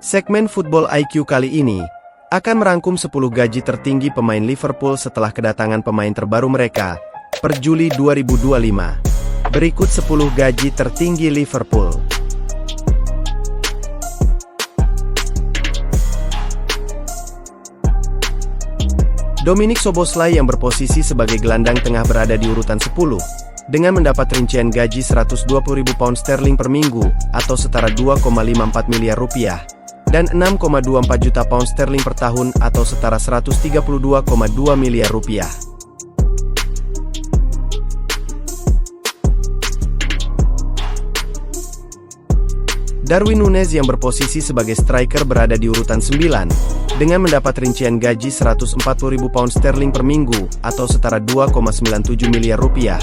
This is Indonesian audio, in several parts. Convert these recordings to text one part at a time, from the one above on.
Segmen Football IQ kali ini akan merangkum 10 gaji tertinggi pemain Liverpool setelah kedatangan pemain terbaru mereka per Juli 2025. Berikut 10 gaji tertinggi Liverpool. Dominic Szoboszlai yang berposisi sebagai gelandang tengah berada di urutan 10, dengan mendapat rincian gaji 120.000 pound sterling per minggu, atau setara 2,54 miliar rupiah, dan 6,24 juta pound sterling per tahun, atau setara 132,2 miliar rupiah. Darwin Núñez yang berposisi sebagai striker berada di urutan 9, dengan mendapat rincian gaji 140.000 pound sterling per minggu, atau setara 2,97 miliar rupiah,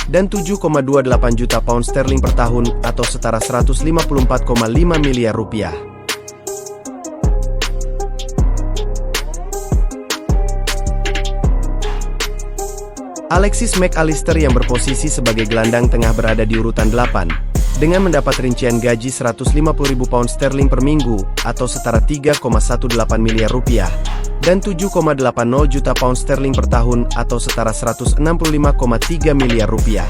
dan 7,28 juta pound sterling per tahun, atau setara 154,5 miliar rupiah. Alexis Mac Allister yang berposisi sebagai gelandang tengah berada di urutan 8, dengan mendapat rincian gaji 150.000 pound sterling per minggu, atau setara 3,18 miliar rupiah, dan 7,80 juta pound sterling per tahun, atau setara 165,3 miliar rupiah.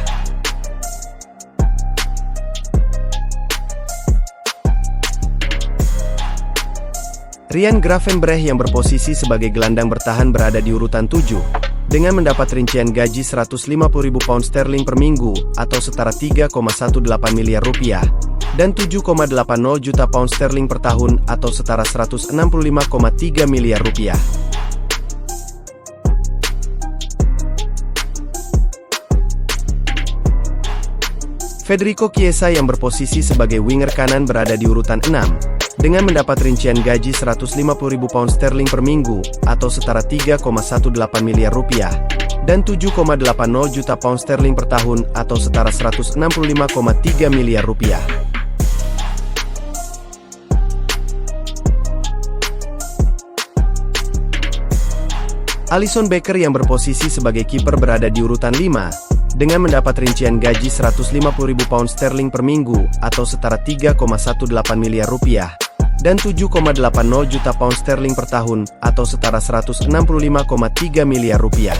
Ryan Gravenberch yang berposisi sebagai gelandang bertahan berada di urutan 7, dengan mendapat rincian gaji 150.000 pound sterling per minggu, atau setara 3,18 miliar rupiah, dan 7,80 juta pound sterling per tahun, atau setara 165,3 miliar rupiah. Federico Chiesa yang berposisi sebagai winger kanan berada di urutan 6, dengan mendapat rincian gaji 150.000 pound sterling per minggu, atau setara 3,18 miliar rupiah, dan 7,80 juta pound sterling per tahun, atau setara 165,3 miliar rupiah. Alisson Becker yang berposisi sebagai kiper berada di urutan 5, dengan mendapat rincian gaji 150.000 pound sterling per minggu, atau setara 3,18 miliar rupiah, dan 7,80 juta pound sterling per tahun, atau setara 165,3 miliar rupiah.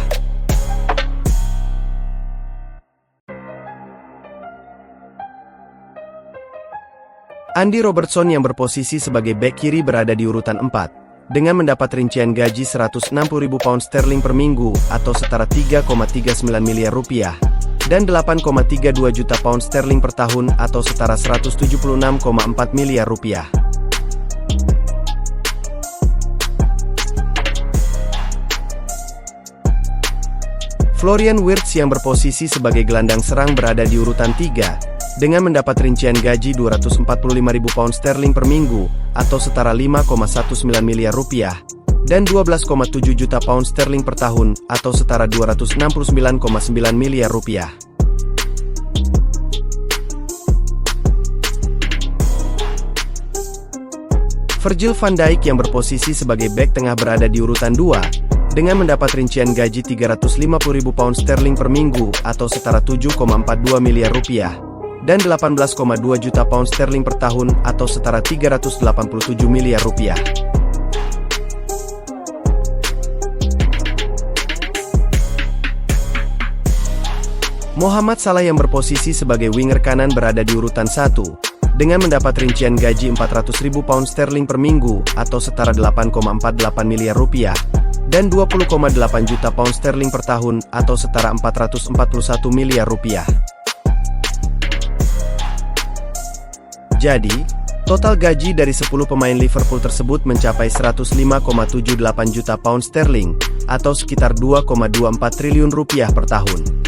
Andy Robertson yang berposisi sebagai bek kiri berada di urutan 4, dengan mendapat rincian gaji 160.000 pound sterling per minggu, atau setara 3,39 miliar rupiah, dan 8,32 juta pound sterling per tahun, atau setara 176,4 miliar rupiah. Florian Wirtz yang berposisi sebagai gelandang serang berada di urutan 3, dengan mendapat rincian gaji 245.000 pound sterling per minggu, atau setara 5,19 miliar rupiah, dan 12,7 juta pound sterling per tahun, atau setara 269,9 miliar rupiah. Virgil van Dijk yang berposisi sebagai bek tengah berada di urutan 2, dengan mendapat rincian gaji 350.000 pound sterling per minggu, atau setara 7,42 miliar rupiah, dan 18,2 juta pound sterling per tahun, atau setara 387 miliar rupiah. Mohamed Salah yang berposisi sebagai winger kanan berada di urutan 1, dengan mendapat rincian gaji 400.000 pound sterling per minggu, atau setara 8,48 miliar rupiah, dan 20,8 juta pound sterling per tahun, atau setara 441 miliar rupiah. Jadi, total gaji dari 10 pemain Liverpool tersebut mencapai 105,78 juta pound sterling, atau sekitar 2,24 triliun rupiah per tahun.